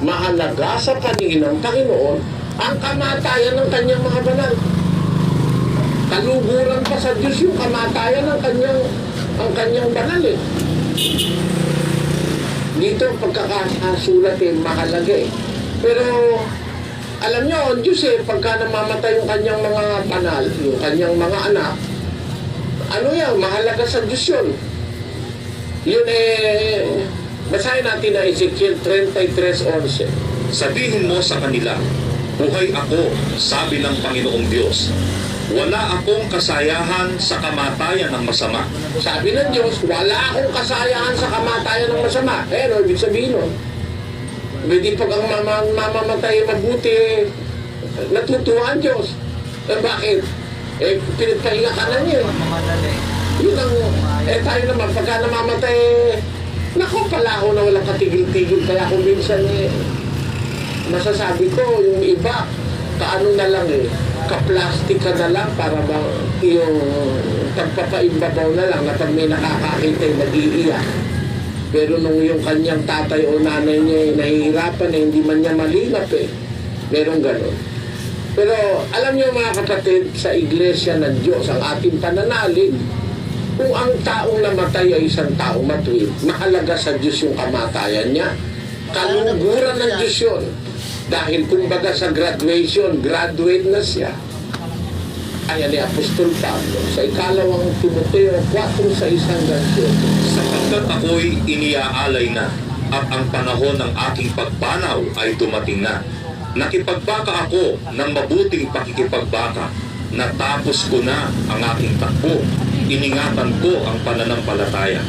mahalaga sa paningin ng Panginoon ang kamatayan ng kanyang mga banal. Kaluguran pa sa Diyos yung kamatayan ng kanyang banal eh. Dito pagkakasulat eh, mahalaga eh. Pero alam nyo, ang Diyos eh, pagka namamatay yung kanyang mga banal, yung kanyang mga anak, ano yan, mahalaga sa Diyos yun. Yun eh, basahin natin na Ezekiel 33:11. Sabihin mo sa kanila, buhay ako, sabi ng Panginoong Diyos. Wala akong kasayahan sa kamatayan ng masama. Sabi ng Diyos, wala akong kasayahan sa kamatayan ng masama. Pero ibig sabihin nun, hindi pag ang mamamatay mabuti, natutuwa ang Diyos. Eh bakit? Eh pinagpahinga ka na niya. Yun ang, tayo naman, pagka namamatay, naku, pala ako na walang katigil-tigil. Kaya kung minsan masasabi ko, yung iba, kaano na lang ka-plastic ka na lang para ba yung pagpapaimbabaw na lang na pag may nakakakita yung nag-iiyak. Pero nung yung kanyang tatay o nanay niya nahihirapan hindi man niya malilap merong gano'n. Pero alam niyo mga kapatid, sa iglesia ng Diyos, ang ating pananalig, kung ang taong namatay ay isang taong matuwid, mahalaga sa Diyos yung kamatayan niya. Kaluguran ng Diyos yun. Dahil kumbaga sa graduation, graduate na siya. Ayan ni Apostol Pablo sa ikalawang Timoteo 4:1-2. Sapagkat ako'y iniaalay na at ang panahon ng aking pagpanaw ay dumating na. Nakipagbaka ako ng mabuting pakikipagbaka. Natapos ko na ang aking takbo. Iningatan ko ang pananampalataya.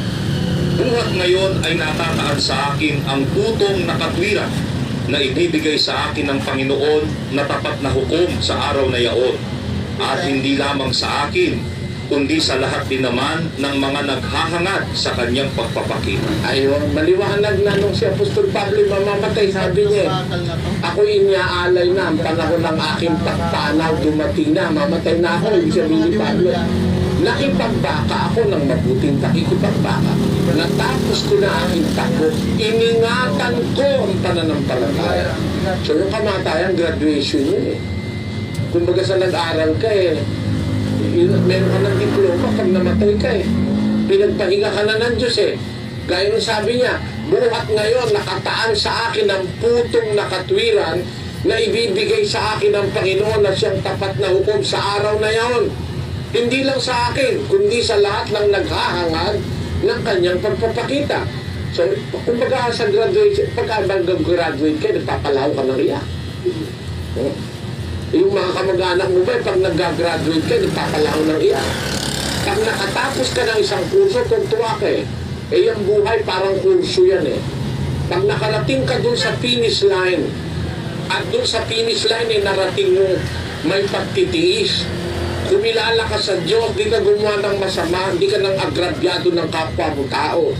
Buhat ngayon ay natataan sa akin ang tutong nakatwiran na ibibigay sa akin ng Panginoon na tapat na hukom sa araw na yaon. At hindi lamang sa akin, kundi sa lahat din naman ng mga naghahangad sa kanyang pagpapakita. Ayun, maliwanag na nung si Apostol Pablo mamamatay, sabi niya, ako iniaalay na ang panahon ng aking pagpanaw, dumating na, mamatay na ako, ibig sabihin ni Pablo. Nakipagbaka ako ng mabuting pakikipagbaka. Natapos ko na aking takbo. Iningatan ko ang pananampalataya. So yung kamatayan, graduation yun eh. Kumbaga sa nag-aral ka meron ka ng diploma pag namatay ka pinagpahinga ka na ng Diyos gaya ng sabi niya, buhat ngayon nakataan sa akin ang putong nakatwiran na ibibigay sa akin ng Panginoon na siyang tapat na hukom sa araw na yaon. Hindi lang sa akin, kundi sa lahat ng naghahangad ng kanyang pagpapakita. So kumbaga sa graduation, pagka graduate ka, nagpapalaw ka ng riyak. Yung mga kamag-anak mo ba, pag nag-graduate ka, nagpapalaw ng iyak. Pag nakatapos ka ng isang kurso, tuntua ka yung buhay parang kurso yan Pag nakarating ka dun sa finish line, at dun sa finish line narating mo may pagtitiis, kumilala ka sa Diyos, di ka gumawa ng masama, hindi ka nang agrabyado ng kapwa mo tao,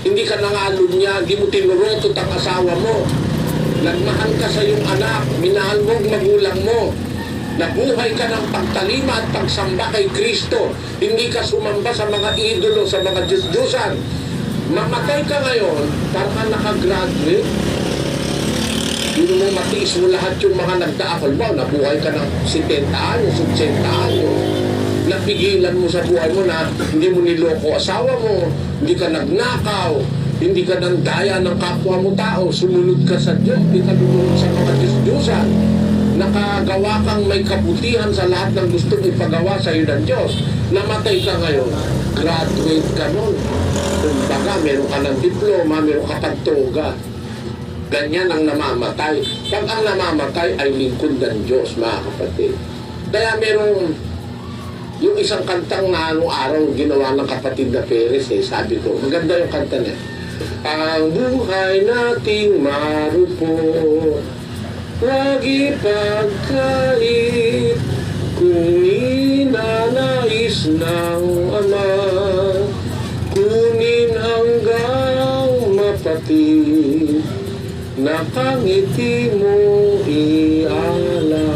hindi ka nangalunya, hindi mo tinurotot ang asawa mo, nagmahal ka sa iyong anak, minahal mo ang magulang mo, nabuhay ka ng pagtalima at pagsamba kay Kristo, hindi ka sumamba sa mga idolo, sa mga Diyos-Diyosan. Mamatay ka ngayon, parang nakagraduate, hindi mo matiis mo lahat yung mga nagdaakol mo, nabuhay ka ng 70 anyos, 80 anyos, napigilan mo sa buhay mo na hindi mo niloko asawa mo, hindi ka nagnakaw, hindi ka nang daya ng kapwa mo tao, sumunod ka sa Diyos, hindi ka lumunod sa mga Diyos-Diyosan. Nakagawa kang may kabutihan sa lahat ng gustong ipagawa sa iyo ng Diyos. Namatay ka ngayon, graduate ka nun. Kumbaga, meron ka ng diploma, meron ka pagtoga. Ganyan ang namamatay. Pag ang namamatay ay lingkod ng Diyos, mga kapatid. Kaya merong yung isang kantang na anong araw ginawa ng kapatid na Perez sabi ko, maganda yung kanta niya. Ang buhay nating marupot, wag ipagkait, kung ninanais ng Ama, kunin hanggang mapatid, nakangiti mo ialay,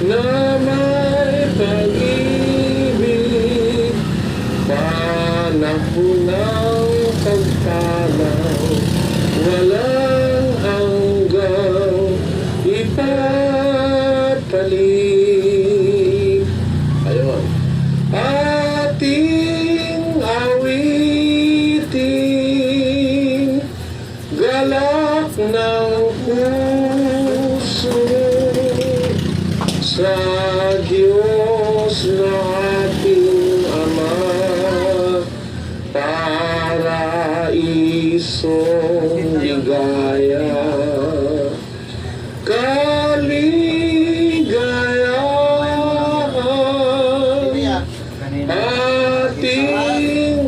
na may pag-ibig, panahon ng pagpalaw, walang galak ng puso sa Diyos na ating Ama, paraisong ligaya, kaligayahan ating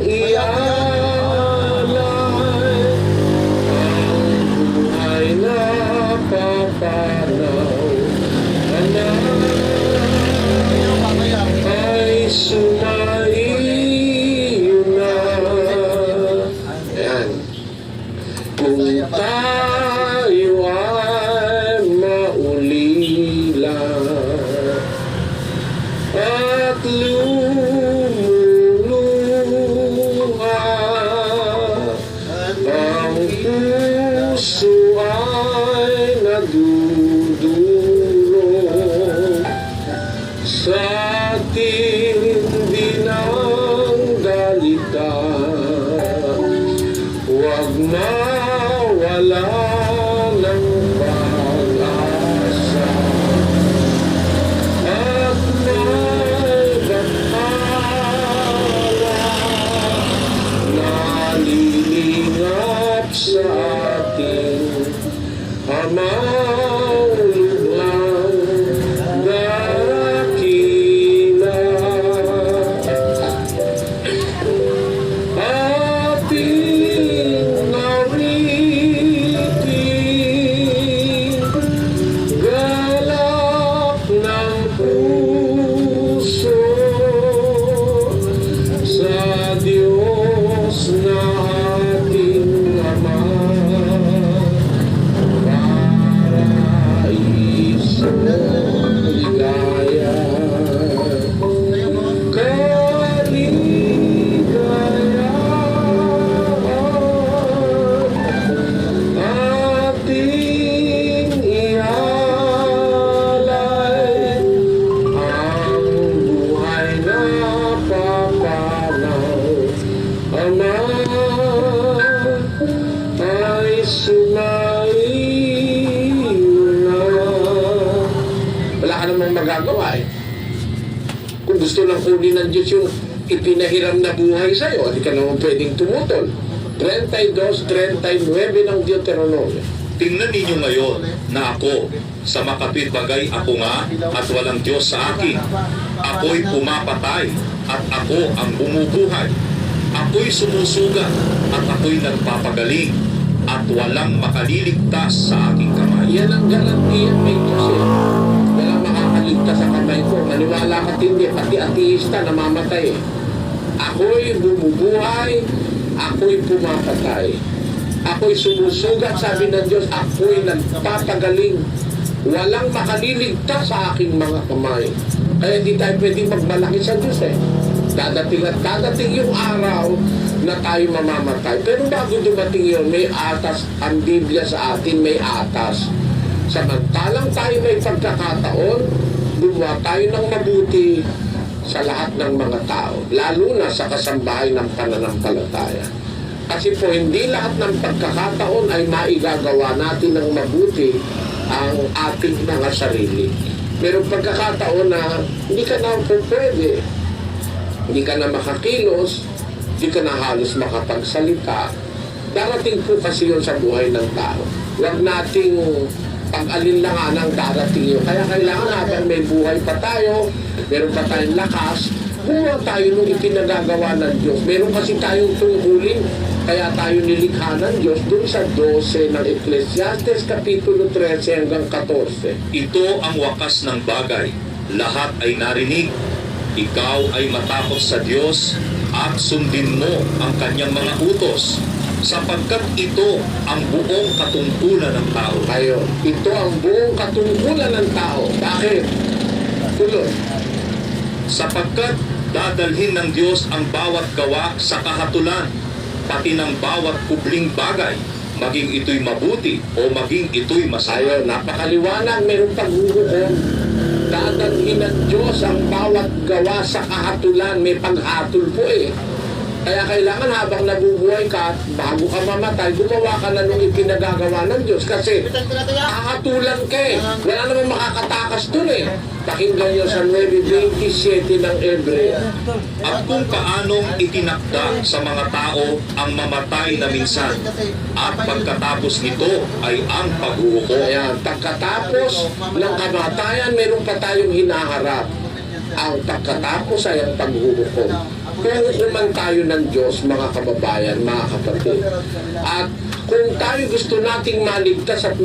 ialay, ang buhay na papanaw, ay sumaiyo na. Ayan. Kung tayo ay maulila at lumuluha, ang puso ay nadudurog sa tindi ng dalita, huwag mawala ng pag-asa at may batala na lilingap sa ating Amang lulang dakila, ating nariting galak ng puso sa Diyos na ating Ama, paraisong ligaya, kaligayahan ating ialay, ang buhay na papanaw, Ama, ay sumaiyo na. Wala ka namang magagawa eh. Kung gusto lang kunin ng Diyos yung ipinahiram na buhay sa'yo, hindi ka naman pwedeng tumutol. 32:39 ng Deuteronomio. Tingnan ninyo ngayon na ako, sa makapit bagay ako nga at walang Diyos sa akin. Ako'y pumapatay at ako ang bumubuhay. Ako'y sumusugat at ako'y nagpapagaling at walang makaliligtas sa aking kamay. Yan ang garantiya may Diyos eh. Walang makakaligtas sa kamay ko. Maniwala ka hindi, pati ateista namamatay eh. Ako'y bumubuhay, ako'y pumapatay. Ako'y sumusugat, sabi ng Diyos, ako'y nagpapagaling. Walang makaliligtas sa aking mga kamay. Kaya hindi tayo pwedeng magmalaki sa Diyos eh. Dadating at dadating yung araw na tayo mamamatay. Pero bago dumating yun, may atas. Ang Biblia sa atin may atas. Samantalang tayo may pagkakataon, gumawa tayo ng mabuti sa lahat ng mga tao. Lalo na sa kasambahay ng pananampalataya. Kasi po, hindi lahat ng pagkakataon ay maigagawa natin ng mabuti ang ating mga sarili. Pero pagkakataon na hindi ka na pwede, hindi ka na makakilos, hindi ka na halos makapagsalita, darating po kasi yun sa buhay ng tao. Huwag nating pag-alinlangan ang darating yun. Kaya kailangan habang may buhay pa tayo, meron pa tayong lakas, gumawa tayo nung ipinagagawa ng Diyos. Meron kasi tayong tungkulin, kaya tayo nilikha ng Diyos dun sa 12 ng Ecclesiastes, Kapitulo 13 hanggang 14. Ito ang wakas ng bagay. Lahat ay narinig. Ikaw ay matakot sa Diyos at sundin mo ang kanyang mga utos, sapagkat ito ang buong katungkulan ng tao. Ayun, ito ang buong katungkulan ng tao. Bakit? Tuloy. Sapagkat dadalhin ng Diyos ang bawat gawa sa kahatulan, pati ng bawat kubling bagay, maging ito'y mabuti o maging ito'y masama. Ayun, napakaliwanag, mayroong paghuhukom. Dadalhin ng Diyos ang bawat gawa sa kahatulan. May paghatol po eh. Kaya kailangan habang nabubuhay ka, bago ka mamatay, gumawa ka na nung ipinagagawa ng Diyos. Kasi kakatulan ka eh. Wala naman makakatakas dun eh. Pakinggan nyo sa 9:27 ng Hebreo. At kung paanong itinakda sa mga tao ang mamatay na minsan, at pagkatapos nito ay ang paghuhukom. Ayan, pagkatapos ng kamatayan, meron pa tayong hinaharap. Ang pagkatapos ay ang paghuhukom. Huhukuman tayo ng Diyos, mga kababayan, mga kapatid. At kung tayo gusto nating maligtas at